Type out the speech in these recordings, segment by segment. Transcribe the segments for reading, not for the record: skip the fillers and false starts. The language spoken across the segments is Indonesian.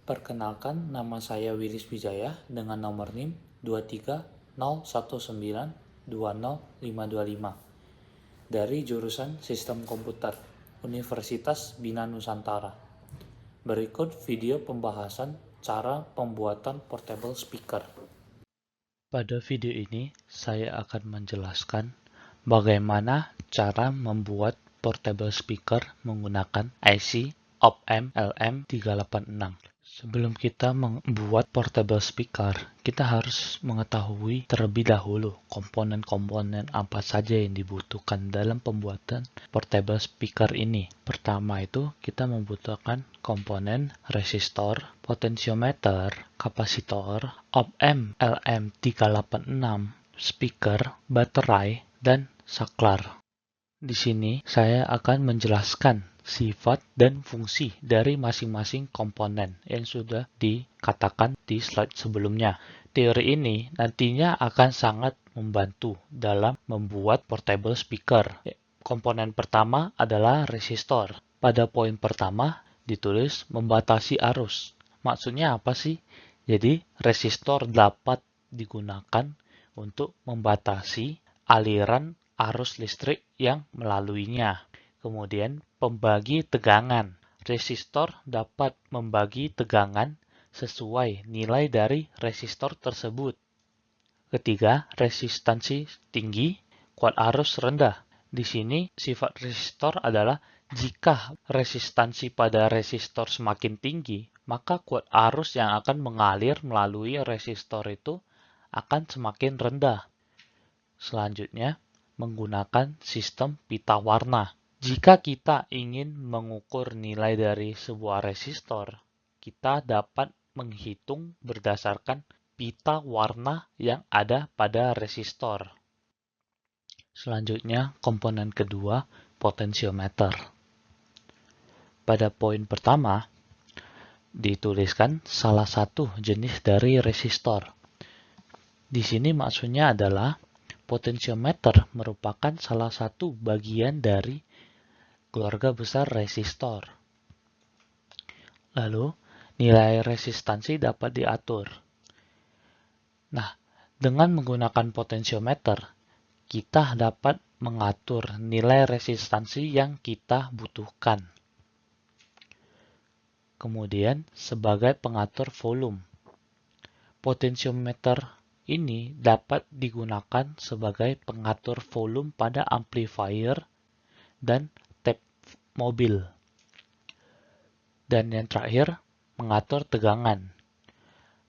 Perkenalkan, nama saya Wilis Wijaya dengan nomor NIM 23019200525 dari jurusan Sistem Komputer, Universitas Bina Nusantara. Berikut video pembahasan cara pembuatan portable speaker. Pada video ini, saya akan menjelaskan bagaimana cara membuat portable speaker menggunakan IC OpAmp LM386. Sebelum kita membuat portable speaker, kita harus mengetahui terlebih dahulu komponen-komponen apa saja yang dibutuhkan dalam pembuatan portable speaker ini. Pertama itu kita membutuhkan komponen resistor, potensiometer, kapasitor, op-amp LM386, speaker, baterai, dan saklar. Di sini saya akan menjelaskan sifat dan fungsi dari masing-masing komponen yang sudah dikatakan di slide sebelumnya. Teori ini nantinya akan sangat membantu dalam membuat portable speaker. Komponen pertama adalah resistor. Pada poin pertama ditulis membatasi arus. Maksudnya apa sih? Jadi resistor dapat digunakan untuk membatasi aliran arus listrik yang melaluinya. Kemudian, pembagi tegangan. Resistor dapat membagi tegangan sesuai nilai dari resistor tersebut. Ketiga, resistansi tinggi, kuat arus rendah. Di sini, sifat resistor adalah jika resistansi pada resistor semakin tinggi, maka kuat arus yang akan mengalir melalui resistor itu akan semakin rendah. Selanjutnya, menggunakan sistem pita warna. Jika kita ingin mengukur nilai dari sebuah resistor, kita dapat menghitung berdasarkan pita warna yang ada pada resistor. Selanjutnya, komponen kedua, potensiometer. Pada poin pertama, dituliskan salah satu jenis dari resistor. Di sini maksudnya adalah potensiometer merupakan salah satu bagian dari keluarga besar resistor. Lalu, nilai resistansi dapat diatur. Nah, dengan menggunakan potensiometer, kita dapat mengatur nilai resistansi yang kita butuhkan. Kemudian, sebagai pengatur volume, potensiometer ini dapat digunakan sebagai pengatur volume pada amplifier dan tap mobil. Dan yang terakhir, mengatur tegangan.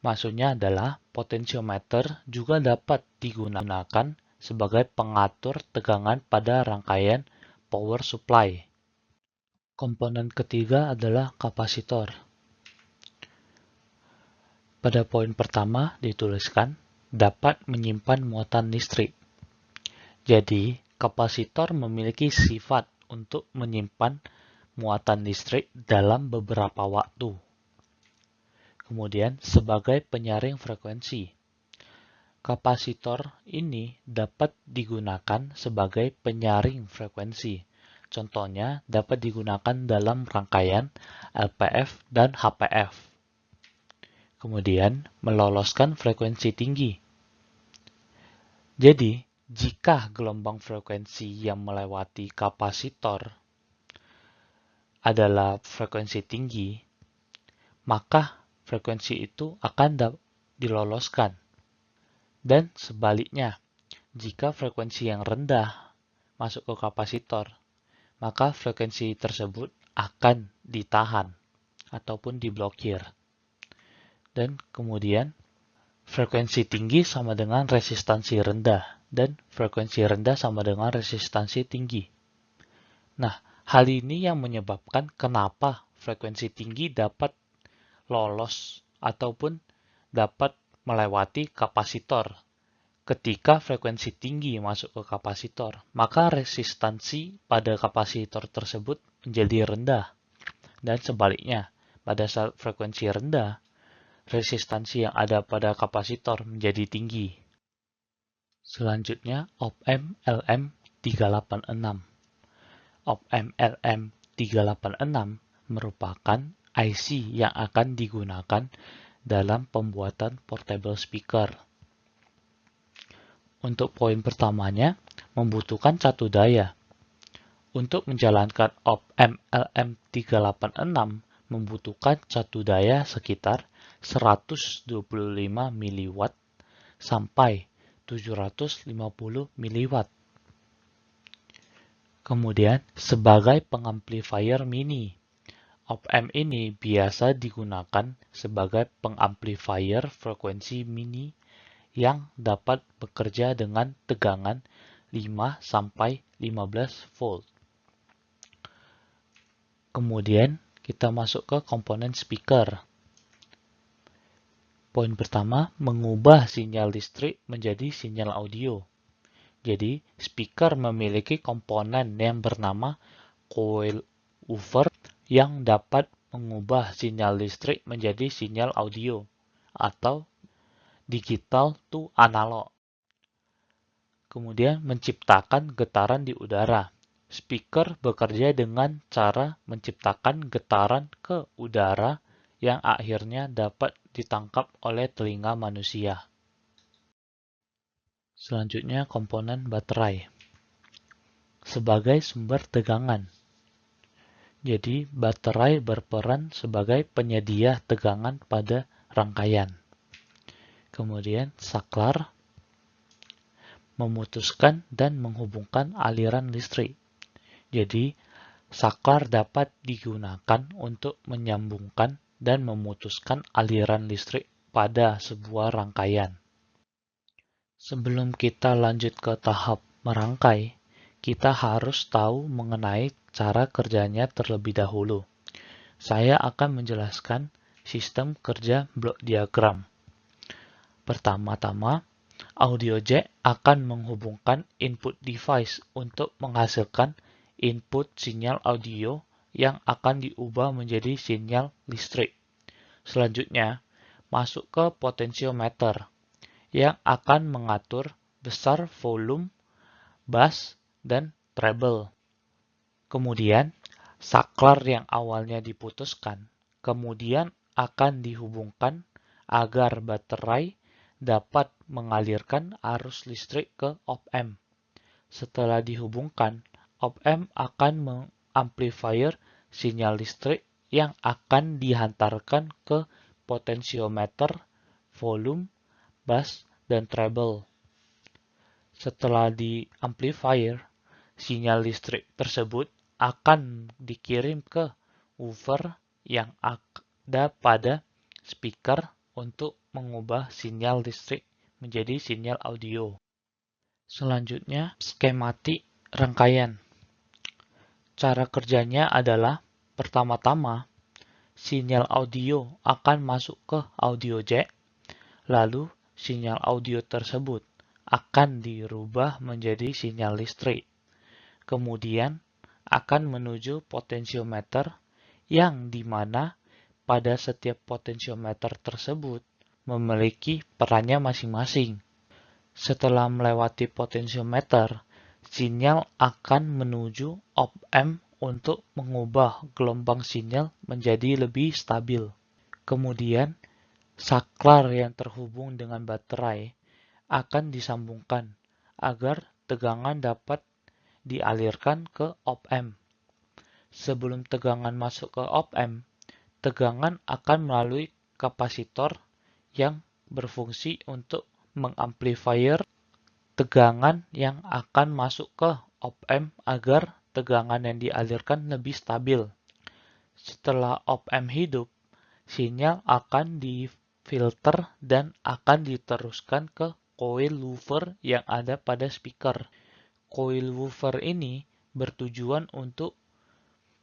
Maksudnya adalah potensiometer juga dapat digunakan sebagai pengatur tegangan pada rangkaian power supply. Komponen ketiga adalah kapasitor. Pada poin pertama dituliskan dapat menyimpan muatan listrik. Jadi, kapasitor memiliki sifat untuk menyimpan muatan listrik dalam beberapa waktu. Kemudian, sebagai penyaring frekuensi, kapasitor ini dapat digunakan sebagai penyaring frekuensi. Contohnya, dapat digunakan dalam rangkaian LPF dan HPF. Kemudian, meloloskan frekuensi tinggi. Jadi, jika gelombang frekuensi yang melewati kapasitor adalah frekuensi tinggi, maka frekuensi itu akan diloloskan. Dan sebaliknya, jika frekuensi yang rendah masuk ke kapasitor, maka frekuensi tersebut akan ditahan ataupun diblokir. Dan kemudian, frekuensi tinggi sama dengan resistansi rendah, dan frekuensi rendah sama dengan resistansi tinggi. Nah, hal ini yang menyebabkan kenapa frekuensi tinggi dapat lolos ataupun dapat melewati kapasitor. Ketika frekuensi tinggi masuk ke kapasitor, maka resistansi pada kapasitor tersebut menjadi rendah. Dan sebaliknya, pada saat frekuensi rendah, resistansi yang ada pada kapasitor menjadi tinggi. Selanjutnya, op-amp LM386. Op-amp LM386 merupakan IC yang akan digunakan dalam pembuatan portable speaker. Untuk poin pertamanya, membutuhkan catu daya. Untuk menjalankan op-amp LM386 membutuhkan catu daya sekitar 125 mW sampai 750 mW. Kemudian, sebagai pengamplifier mini, op-amp ini biasa digunakan sebagai pengamplifier frekuensi mini yang dapat bekerja dengan tegangan 5-15 volt. Kemudian kita masuk ke komponen speaker. Poin pertama, mengubah sinyal listrik menjadi sinyal audio. Jadi, speaker memiliki komponen yang bernama coil woofer yang dapat mengubah sinyal listrik menjadi sinyal audio atau digital to analog. Kemudian menciptakan getaran di udara. Speaker bekerja dengan cara menciptakan getaran ke udara yang akhirnya dapat ditangkap oleh telinga manusia. Selanjutnya komponen baterai. Sebagai sumber tegangan. Jadi baterai berperan sebagai penyedia tegangan pada rangkaian. Kemudian saklar memutuskan dan menghubungkan aliran listrik. Jadi, saklar dapat digunakan untuk menyambungkan dan memutuskan aliran listrik pada sebuah rangkaian. Sebelum kita lanjut ke tahap merangkai, kita harus tahu mengenai cara kerjanya terlebih dahulu. Saya akan menjelaskan sistem kerja blok diagram. Pertama-tama, audio jack akan menghubungkan input device untuk menghasilkan input sinyal audio yang akan diubah menjadi sinyal listrik. Selanjutnya, masuk ke potentiometer yang akan mengatur besar volume, bass, dan treble. Kemudian, saklar yang awalnya diputuskan, kemudian akan dihubungkan agar baterai dapat mengalirkan arus listrik ke op-amp. Setelah dihubungkan, op-amp akan mengamplifier sinyal listrik yang akan dihantarkan ke potentiometer, volume, bass, dan treble. Setelah diamplifier, sinyal listrik tersebut akan dikirim ke woofer yang ada pada speaker untuk mengubah sinyal listrik menjadi sinyal audio. Selanjutnya, skematik rangkaian. Cara kerjanya adalah, pertama-tama, sinyal audio akan masuk ke audio jack, lalu sinyal audio tersebut akan dirubah menjadi sinyal listrik. Kemudian, akan menuju potentiometer yang dimana pada setiap potentiometer tersebut memiliki perannya masing-masing. Setelah melewati potentiometer, sinyal akan menuju op-amp untuk mengubah gelombang sinyal menjadi lebih stabil. Kemudian, saklar yang terhubung dengan baterai akan disambungkan agar tegangan dapat dialirkan ke op-amp. Sebelum tegangan masuk ke op-amp, tegangan akan melalui kapasitor yang berfungsi untuk mengamplifier tegangan yang akan masuk ke op-amp agar tegangan yang dialirkan lebih stabil. Setelah op-amp hidup, sinyal akan difilter dan akan diteruskan ke coil woofer yang ada pada speaker. Coil woofer ini bertujuan untuk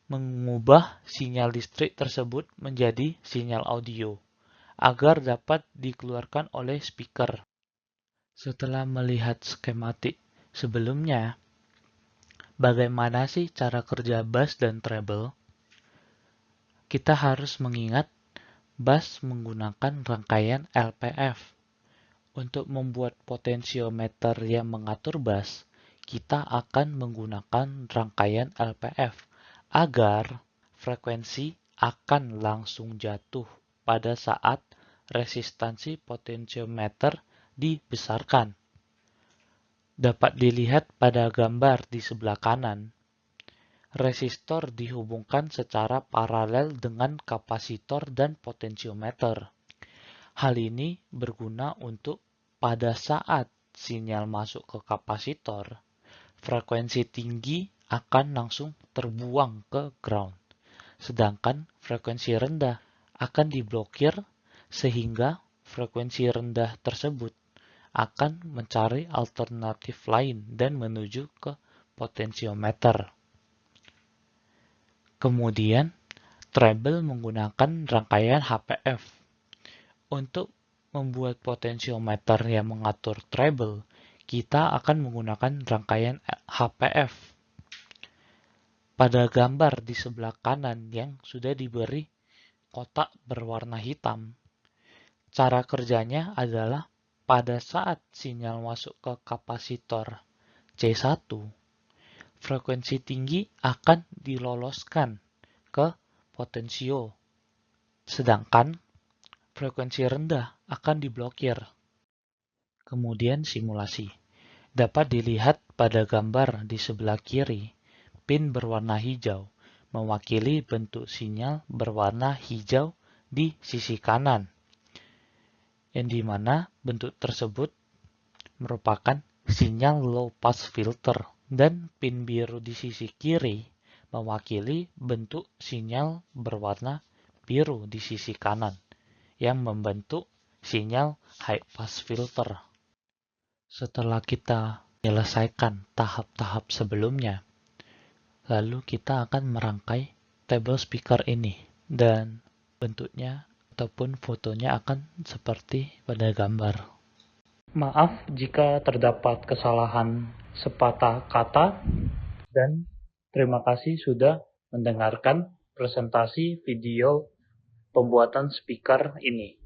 mengubah sinyal listrik tersebut menjadi sinyal audio agar dapat dikeluarkan oleh speaker. Setelah melihat skematik sebelumnya, bagaimana sih cara kerja bass dan treble? Kita harus mengingat bass menggunakan rangkaian LPF. Untuk membuat potentiometer yang mengatur bass, kita akan menggunakan rangkaian LPF agar frekuensi akan langsung jatuh pada saat resistansi potentiometer dibesarkan. Dapat dilihat pada gambar di sebelah kanan. Resistor dihubungkan secara paralel dengan kapasitor dan potentiometer. Hal ini berguna untuk pada saat sinyal masuk ke kapasitor, frekuensi tinggi akan langsung terbuang ke ground, sedangkan frekuensi rendah akan diblokir sehingga frekuensi rendah tersebut akan mencari alternatif lain dan menuju ke potentiometer. Kemudian, treble menggunakan rangkaian HPF. Untuk membuat potentiometer yang mengatur treble, kita akan menggunakan rangkaian HPF. Pada gambar di sebelah kanan yang sudah diberi kotak berwarna hitam, cara kerjanya adalah pada saat sinyal masuk ke kapasitor C1, frekuensi tinggi akan diloloskan ke potensio, sedangkan frekuensi rendah akan diblokir. Kemudian simulasi. Dapat dilihat pada gambar di sebelah kiri, pin berwarna hijau mewakili bentuk sinyal berwarna hijau di sisi kanan, yang dimana bentuk tersebut merupakan sinyal low pass filter, dan pin biru di sisi kiri mewakili bentuk sinyal berwarna biru di sisi kanan yang membentuk sinyal high pass filter. Setelah kita menyelesaikan tahap-tahap sebelumnya, lalu kita akan merangkai table speaker ini, dan bentuknya ataupun fotonya akan seperti pada gambar. Maaf jika terdapat kesalahan sepatah kata, dan terima kasih sudah mendengarkan presentasi video pembuatan speaker ini.